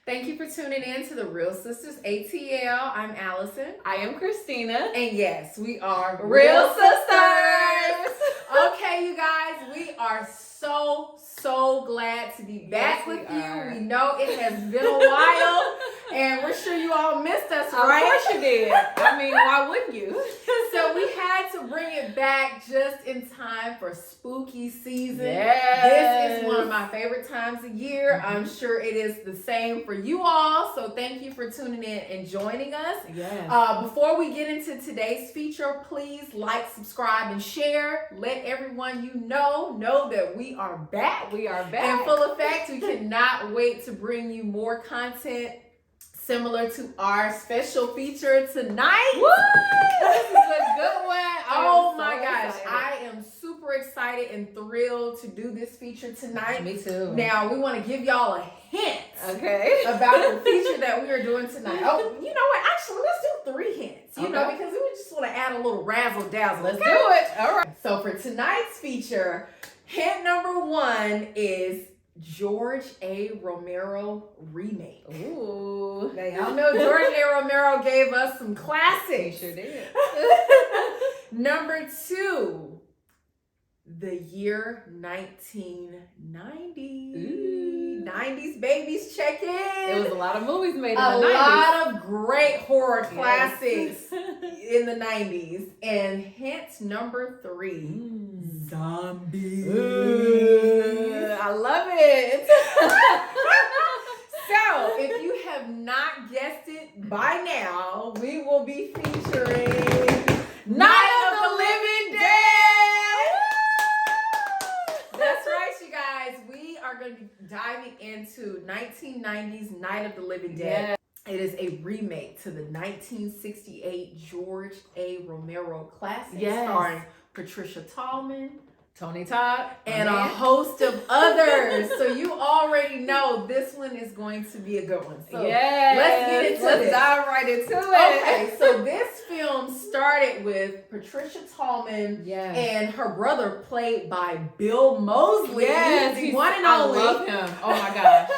Thank you for tuning in to the Reel Sisters ATL. I'm Allison. I am Christina. And yes, we are Reel Sisters. Okay, you guys, we are so glad to be back with you. We know it has been a while, and we're sure you all missed us, right? Of course you did. I mean, why wouldn't you? So we had to bring it back just in time for spooky season. Yes. This is one of my favorite times of year. Mm-hmm. I'm sure it is the same for you all. So thank you for tuning in and joining us. Yes. Before we get into today's feature, please like, subscribe, and share. Let everyone you know that we are back. We are back. And full effect, we cannot wait to bring you more content similar to our special feature tonight. Woo! This is a good one. Oh my gosh. I am super excited and thrilled to do this feature tonight. Me too. Now, we want to give y'all a hint about the feature that we are doing tonight. Oh, you know what? Actually, let's do 3 hints, you know, because we just want to add a little razzle dazzle. Let's do it. All right. So for tonight's feature, hint number 1 is George A. Romero remake. Ooh. Now, y'all know George A. Romero gave us some classics. He sure did. Number 2, the year 1990. Ooh. 90s babies, check in. There was a lot of movies made in the 90s. A lot of great horror classics in the 90s. And hint number 3, zombies. I love it. So, if you have not guessed it by now, we will be featuring Night of the Living Dead. That's right, you guys. We are going to be diving into 1990s Night of the Living Dead. It is a remake to the 1968 George A. Romero classic starring Patricia Tallman, Tony Todd, and a host of others. So you already know this one is going to be a good one. So let's get into Let's this. dive right into it. Okay, so this film started with Patricia Tallman and her brother, played by Bill Moseley. Yes, he's one and only. I love him. Oh my gosh.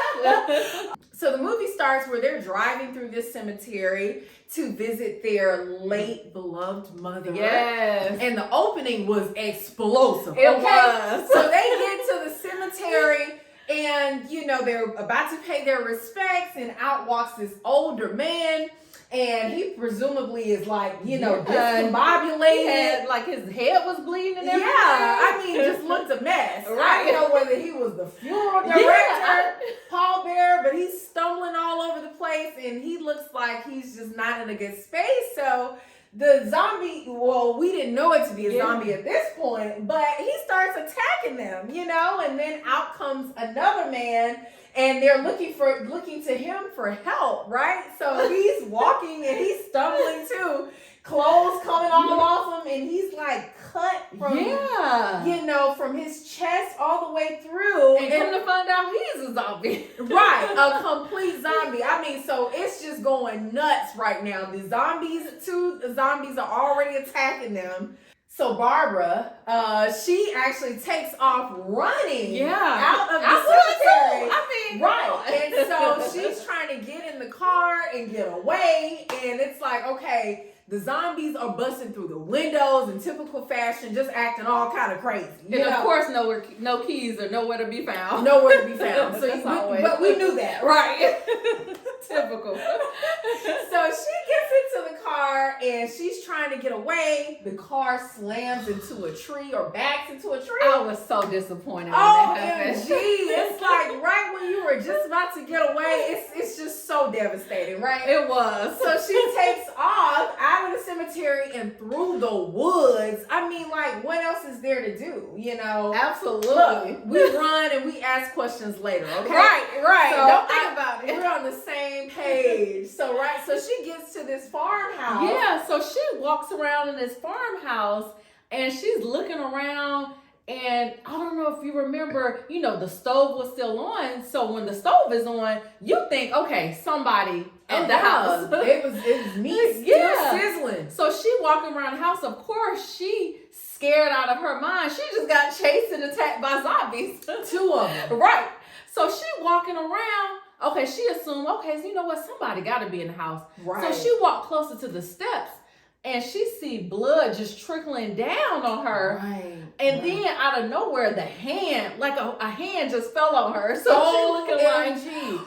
So the movie starts where they're driving through this cemetery to visit their late beloved mother. Yes. And the opening was explosive. It was. So they get to the cemetery and, you know, they're about to pay their respects, and out walks this older man. And he presumably is like, you know, discombobulated. Like his head was bleeding and everything. Yeah, I mean, just looked a mess. Right. I don't know whether he was the funeral director, pallbearer, but he's stumbling all over the place, and he looks like he's just not in a good space. So the zombie, well, we didn't know it to be a zombie at this point, but he starts attacking them, you know, and then out comes another man. And they're looking to him for help, right? So he's walking and he's stumbling too. Clothes coming all off him, and he's like cut from, you know, from his chest all the way through. And come to find out he's a zombie. Right, a complete zombie. I mean, so it's just going nuts right now. The zombies are already attacking them. So Barbara, she actually takes off running out of the cemetery. And so she's trying to get in the car and get away. And it's like, okay, the zombies are busting through the windows in typical fashion, just acting all kind of crazy. And of course, no keys are nowhere to be found. Nowhere to be found. So but we knew that, right? Typical. So she gets into the car and she's trying to get away. The car slams into a tree or backs into a tree. I was so disappointed when that happened. OMG. It's like right when you were just about to get away, it's just so devastating, right? It was. So she takes off out of the cemetery and through the woods. I mean, like, what else is there to do, you know? Absolutely. Look, we run and we ask questions later, okay? Right. So don't think about it. We're on the same page. So she gets to this farmhouse. Yeah, so she walks around in this farmhouse and she's looking around, and I don't know if you remember, you know, the stove was still on. So when the stove is on, you think, okay, somebody at the house. It was meat still sizzling. So she walking around the house. Of course, she scared out of her mind. She just got chased and attacked by zombies. 2 of them. Right. So she walking around okay, she assumed, okay, so you know what, somebody got to be in the house. Right. So she walked closer to the steps, and she see blood just trickling down on her. Right. And then out of nowhere, the hand, like a hand just fell on her. So she looking like,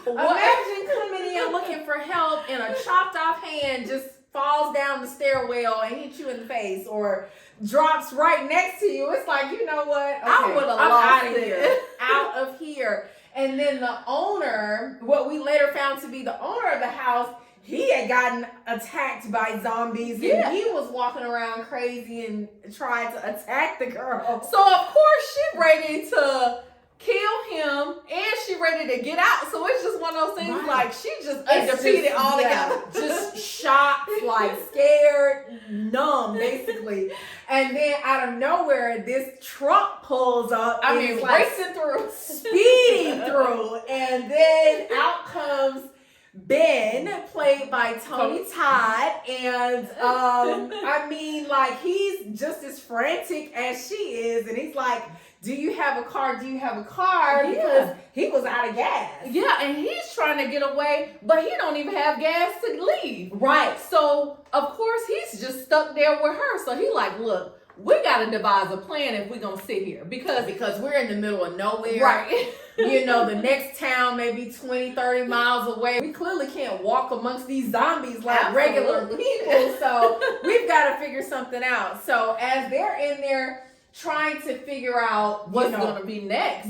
imagine coming in looking for help and a chopped off hand just falls down the stairwell and hits you in the face or drops right next to you. It's like, you know what? Okay, I would have I'm lost out of here. Out of here. And then the owner, what we later found to be the owner of the house, he had gotten attacked by zombies, and he was walking around crazy and tried to attack the girl. So of course she ready to kill him, and she ready to get out. So it's just one of those things, like she just defeated altogether. Just shocked, like scared, numb, basically. And then out of nowhere, this truck pulls up. I mean, like racing through, speeding through, and then out comes Ben, played by Tony Todd, and I mean, like, he's just as frantic as she is, and he's like, do you have a car? Do you have a car? Because he was out of gas. Yeah, and he's trying to get away, but he don't even have gas to leave. Right. So, of course, he's just stuck there with her. So he like, look, we got to devise a plan if we're going to sit here. Because we're in the middle of nowhere. Right. You know, the next town may be 20, 30 miles away. We clearly can't walk amongst these zombies like regular people. So we've got to figure something out. So as they're in there trying to figure out what's going to be next.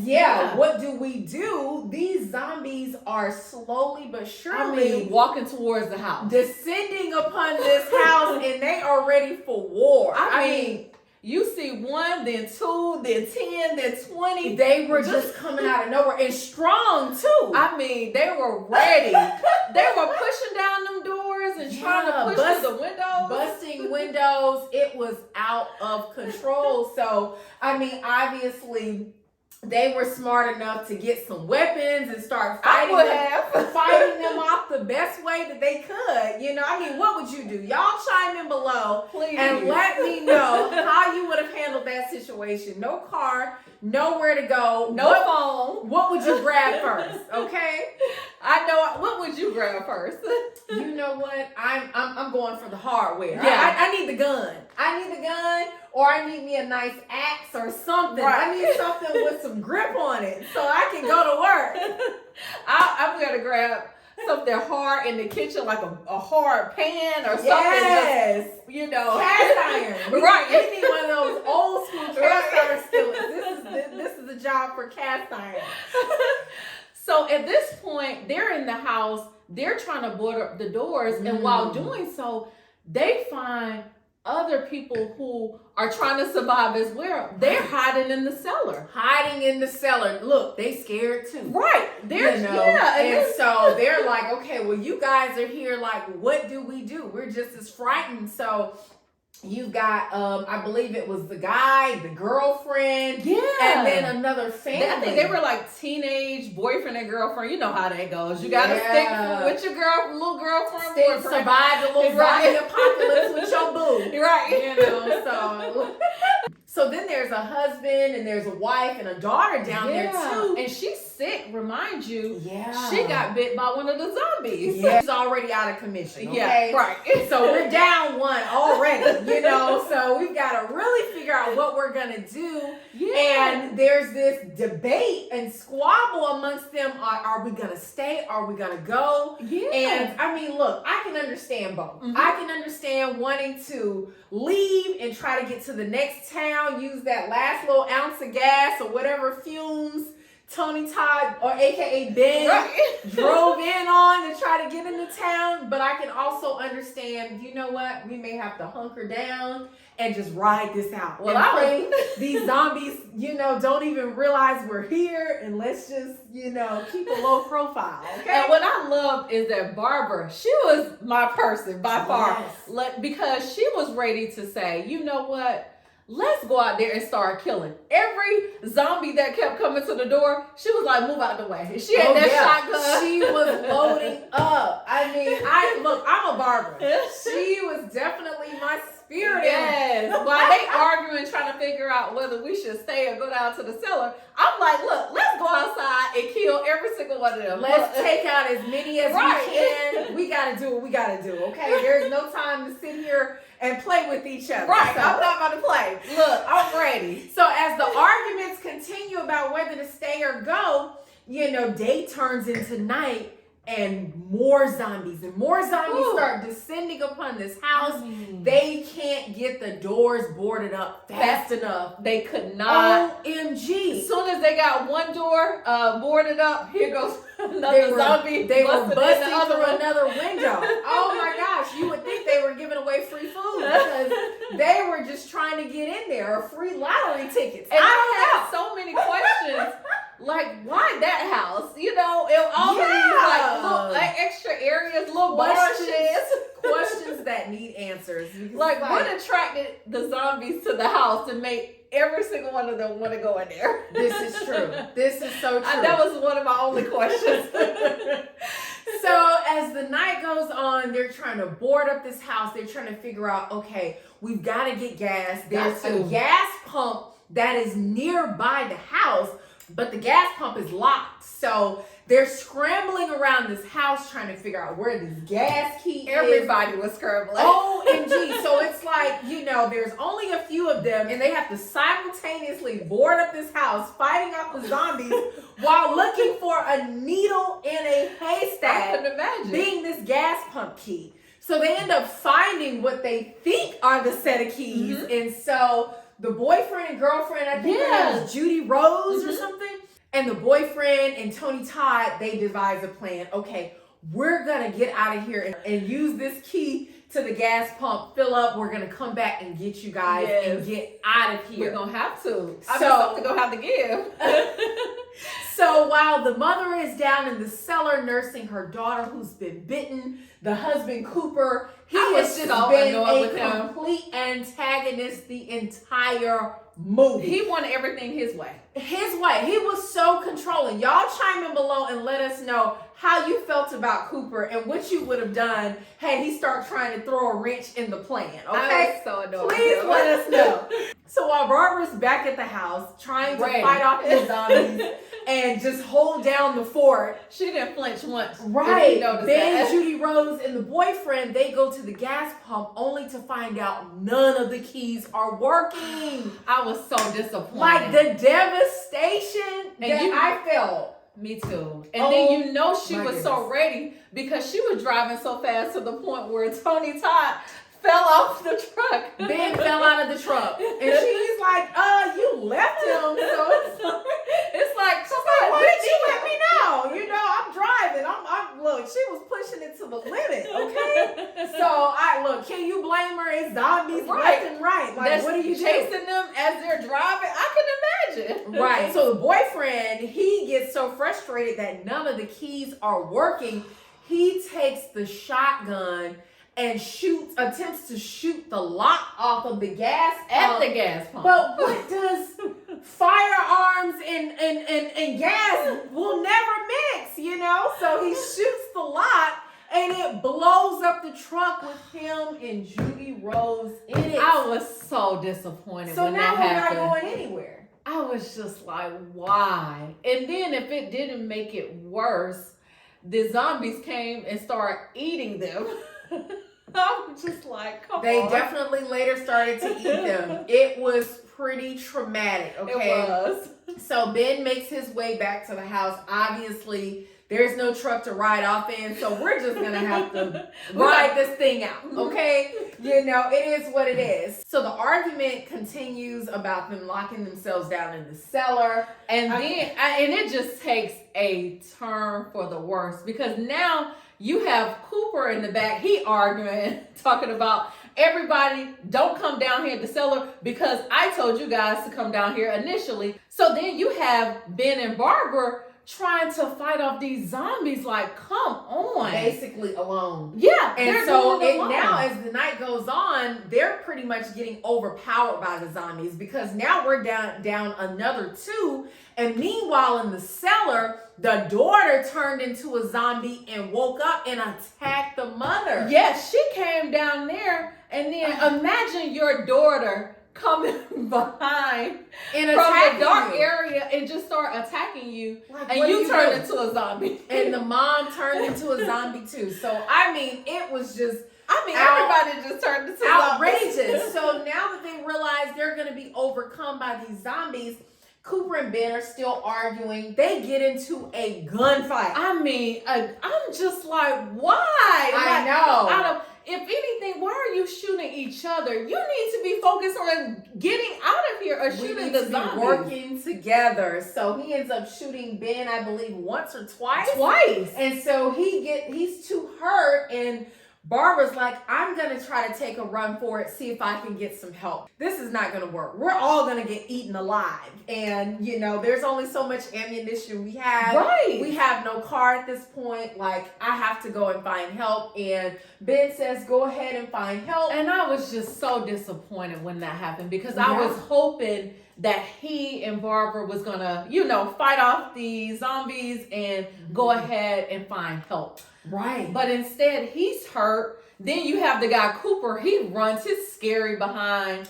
What do we do? These zombies are slowly but surely walking towards the house, descending upon this house, and they are ready for war. I mean, you see 1, then 2, then 10, then 20. They were just coming out of nowhere, and strong too. I mean, they were ready. They were pushing down them doors and trying to push through the windows. Busting windows. It was out of control. So, I mean, obviously, they were smart enough to get some weapons and start fighting them off the best way that they could. You know, I mean, what would you do? Y'all chime in below, please, and let me know how you would have handled that situation. No car, nowhere to go, no phone. What would you grab first? Okay, I know. What would you grab first? You know what? I'm going for the hardware. Yeah, I need the gun. I need the gun, or I need me a nice axe or something. Right. I need something with some grip on it so I can go to work. I'm gonna grab something hard in the kitchen, like a hard pan or something. Yes. Just, you know, cast iron. We need one of those old school cast iron skillets. This is a job for cast iron. So at this point, they're in the house. They're trying to board up the doors, and while doing so, they find other people who are trying to survive as well. They're hiding in the cellar. Look, they scared too. Right. They're, and so they're like, okay, well, you guys are here. Like, what do we do? We're just as frightened. So you've got, I believe it was the guy, the girlfriend, and then another family. I think they were like teenage boyfriend and girlfriend. You know how that goes. You gotta stick with your little girlfriend. Survive the little zombie apocalypse with your boo. Right. You know, so then there's a husband and there's a wife and a daughter down there too. And she's sick, remind you. Yeah. She got bit by one of the zombies. Yeah. She's already out of commission. Okay? Yeah, right. So we're down one already, you know. So we've got to really figure out what we're gonna do. Yeah. And there's this debate and squabble amongst them. Are we gonna stay? Are we gonna go? Yeah. And I mean, look, I can understand both. I can understand wanting to leave and try to get to the next town, use that last little ounce of gas or whatever fumes Tony Todd, or AKA Ben, drove in on to try to get into town. But I can also understand, you know what? We may have to hunker down and just ride this out. Well, I pray these zombies, you know, don't even realize we're here, and let's just, you know, keep a low profile. Okay. And what I love is that Barbara, she was my person by far, because she was ready to say, you know what? Let's go out there and start killing. Every zombie that kept coming to the door, she was like, move out the way. She had that shotgun. She was loading up. I mean, I'm a Barbara. She was definitely my spirit. Yes. While they arguing, trying to figure out whether we should stay or go down to the cellar, I'm like, look, let's go outside and kill every single one of them. Let's take out as many as we can. We got to do what we got to do, okay? There's no time to sit here and play with each other. Right, So, I'm not about to play. Look, I'm ready. So as the arguments continue about whether to stay or go, day turns into night. And more zombies start descending upon this house. They can't get the doors boarded up fast enough. They could not. OMG. As soon as they got one door boarded up, here goes another zombie. They were busting through another window. Oh my gosh, you would think they were giving away free food because they were just trying to get in there, or free lottery tickets. And I had so many questions. Like, why that house? All these little extra areas, little questions, bushes. questions that need answers. Like, what attracted the zombies to the house and made every single one of them want to go in there? This is true. This is so true. That was one of my only questions. So as the night goes on, they're trying to board up this house. They're trying to figure out, okay, we've got to get gas. There's a gas pump that is nearby the house, but the gas pump is locked. So they're scrambling around this house trying to figure out where this gas key is. Everybody was scrambling. OMG. So it's like, there's only a few of them and they have to simultaneously board up this house, fighting off the zombies while looking for a needle in a haystack. I can imagine. Being this gas pump key. So they end up finding what they think are the set of keys. And so the boyfriend and girlfriend, I think their name was Judy Rose or something. And the boyfriend and Tony Todd, they devise a plan. Okay, we're going to get out of here and use this key to the gas pump, fill up. We're going to come back and get you guys and get out of here. We're going to have to. Something going to have to give. So while the mother is down in the cellar nursing her daughter who's been bitten, the husband Cooper, he has just been a complete antagonist the entire movie. He wanted everything his way. His way. He was so controlling. Y'all chime in below and let us know how you felt about Cooper and what you would have done had he start trying to throw a wrench in the plan. Okay? I was so annoyed. Please let us know. So while Barbara's back at the house trying to fight off the zombies and just hold down the fort. She didn't flinch once. Right. Then Judy Rose and the boyfriend, they go to the gas pump only to find out none of the keys are working. I was so disappointed. Like the devastation I felt. Me too. And then she was so ready because she was driving so fast to the point where Tony Todd fell off the truck. Ben fell out of the truck. And she's like, you left him. So it's like, why did you let me know? I'm driving. Look, she was pushing it to the limit, okay? So, can you blame her? It's zombies left and right. Like, what are you chasing them as they're driving? I can imagine. Right. So the boyfriend, he gets so frustrated that none of the keys are working. He takes the shotgun and attempts to shoot the lock off of the gas pump. At the gas pump. But what does firearms and gas will never mix, So he shoots the lock and it blows up the truck with him and Judy Rose in it. I was so disappointed when that happened. So now we're not going anywhere. I was just like, why? And then if it didn't make it worse, the zombies came and started eating them. I'm just like, come on. They definitely later started to eat them. It was pretty traumatic, okay? It was. So Ben makes his way back to the house. Obviously, there's no truck to ride off in, so we're just going to have to ride this thing out, okay? It is what it is. So the argument continues about them locking themselves down in the cellar. And it just takes a turn for the worse because now you have Cooper in the back. He arguing, talking about everybody don't come down here in the cellar because I told you guys to come down here initially. So then you have Ben and Barbara trying to fight off these zombies. Like, come on. Basically alone. Yeah. And so now as the night goes on, they're pretty much getting overpowered by the zombies because now we're down another two. And meanwhile in the cellar, the daughter turned into a zombie and woke up and attacked the mother. Yes, she came down there, and then imagine your daughter coming behind And from attacking the dark you. area and just start attacking you, Like, and what you do turn do? into a zombie. And the mom turned into a zombie too. So I mean, it was just everybody just turned into outrageous. zombies. So now that they realize they're going to be overcome by these zombies, Cooper and Ben are still arguing. They get into a gunfight. I mean, I'm just like, why? I know. If anything, why are you shooting each other? You need to be focused on getting out of here or We shooting need the to be zombies. working together. So he ends up shooting Ben, I believe, once or twice. Twice. And so he's too hurt, and Barbara's like, I'm gonna try to take a run for it, see if I can get some help. This is not gonna work. We're all gonna get eaten alive. And there's only so much ammunition we have. Right. We have no car at this point. Like, I have to go and find help. And Ben says, go ahead and find help. And I was just so disappointed when that happened, because I was hoping that he and Barbara was gonna, fight off the zombies and go ahead and find help. Right. But instead, he's hurt. Then you have the guy Cooper. He runs his scary behind.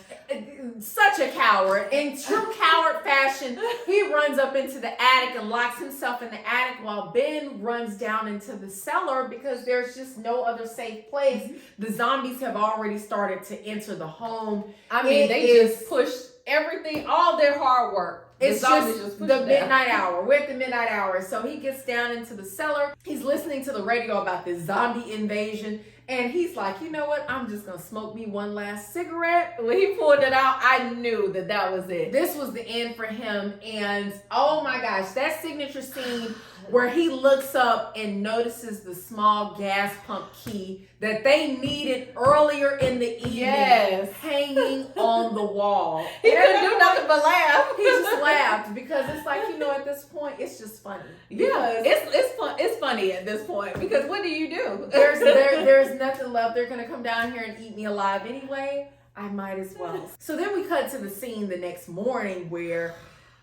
Such a coward. In true coward fashion, he runs up into the attic and locks himself in the attic while Ben runs down into the cellar because there's just no other safe place. The zombies have already started to enter the home. I mean, just pushed everything, all their hard work. It's just the midnight hour. We're at the midnight hour. So he gets down into the cellar. He's listening to the radio about this zombie invasion. And he's like, you know what? I'm just going to smoke me one last cigarette. When he pulled it out, I knew that was it. This was the end for him. And oh my gosh, that signature scene where he looks up and notices the small gas pump key that they needed earlier in the evening hanging on the wall. He couldn't do nothing but laugh. He just laughed because it's like, at this point, it's just funny. Yeah, it's fun. It's funny at this point because what do you do? There's nothing left. They're gonna come down here and eat me alive anyway. I might as well. So then we cut to the scene the next morning where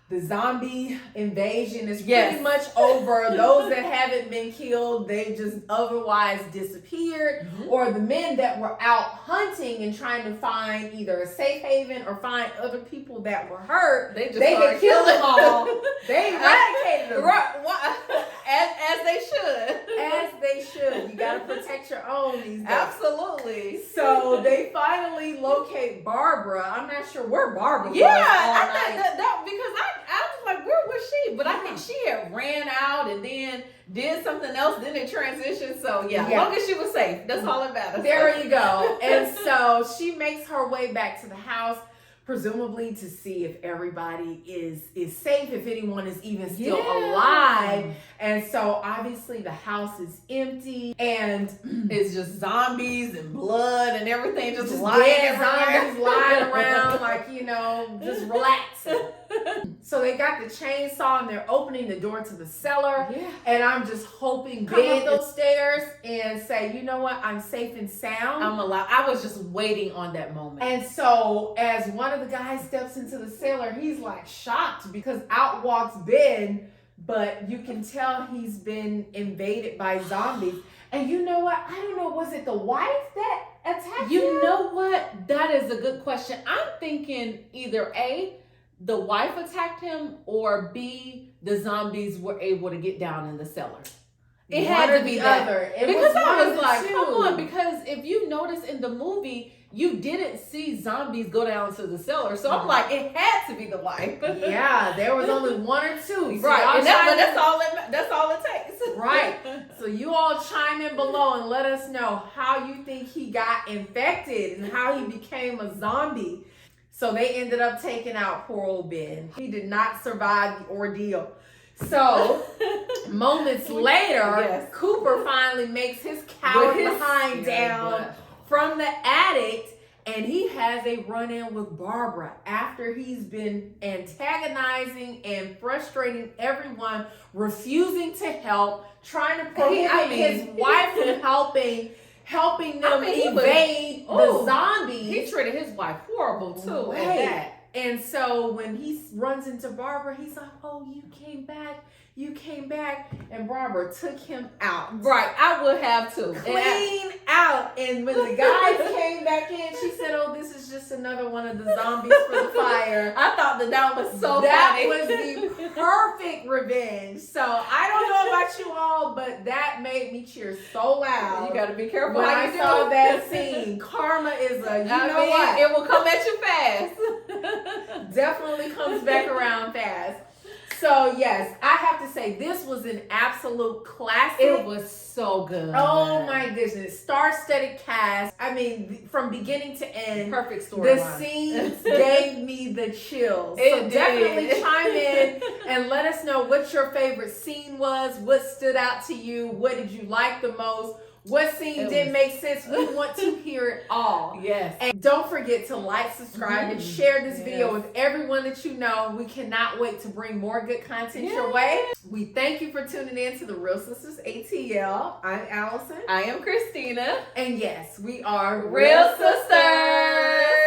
the zombie invasion is pretty much over. Those that haven't been killed, they just otherwise disappeared. Or the men that were out hunting and trying to find either a safe haven or find other people that were hurt, they had killed them all. They eradicated them. As they should. As they should. You gotta protect your own these days. Absolutely. So they finally locate Barbara. I'm not sure where Barbara was. I thought that because I was like, where was she? But I think she had ran out and then did something else, then it transitioned. So as long as she was safe, that's all that matters. There you go. And so she makes her way back to the house, presumably to see if everybody is safe, if anyone is even still alive. And so obviously the house is empty and it's just zombies and blood and everything just lying zombies lying around like, just relaxing. So they got the chainsaw and they're opening the door to the cellar. And I'm just hoping Ben up those stairs and say, you know what, I'm safe and sound. I'm alive. I was just waiting on that moment. And so as one of the guys steps into the cellar, he's like shocked because out walks Ben, but you can tell he's been invaded by zombies. And you know what? I don't know, was it the wife that attacked him? You know what? That is a good question. I'm thinking either A, the wife attacked him, or B, the zombies were able to get down in the cellar. It had to be the other. Because I was like, come on, because if you notice in the movie, you didn't see zombies go down to the cellar. So I'm like, it had to be the wife. Yeah, there was only one or two. So right, and that's all it takes. Right. So you all chime in below and let us know how you think he got infected and how he became a zombie. So they ended up taking out poor old Ben. He did not survive the ordeal. So moments later, Cooper finally makes his coward behind down from the attic, and he has a run-in with Barbara after he's been antagonizing and frustrating everyone, refusing to help, trying to prohibit his wife from helping them evade the zombies. He treated his wife horrible too. Right. And so when he runs into Barbara, he's like, oh, you came back. You came back and Barbara took him out. Right, I would have to. Clean out. And when the guys came back in, she said, oh, this is just another one of the zombies for the fire. I thought that was so that funny. was the perfect revenge. So I don't know about you all, but that made me cheer so loud. You got to be careful when how I you saw do that scene. Karma is what? It will come at you fast. Definitely comes back around fast. So yes, I have to say this was an absolute classic. It was so good. Oh my goodness. Star-studded cast. I mean, from beginning to end. Perfect storyline. The scenes gave me the chills. It so did. definitely chime in and let us know what your favorite scene was. What stood out to you? What did you like the most? What scene didn't make sense? We want to hear it all. Yes. And don't forget to like, subscribe, and share this video with everyone that you know. We cannot wait to bring more good content your way. We thank you for tuning in to the Reel Sisters ATL. I'm Allison. I am Christina. And yes, we are Reel Sisters.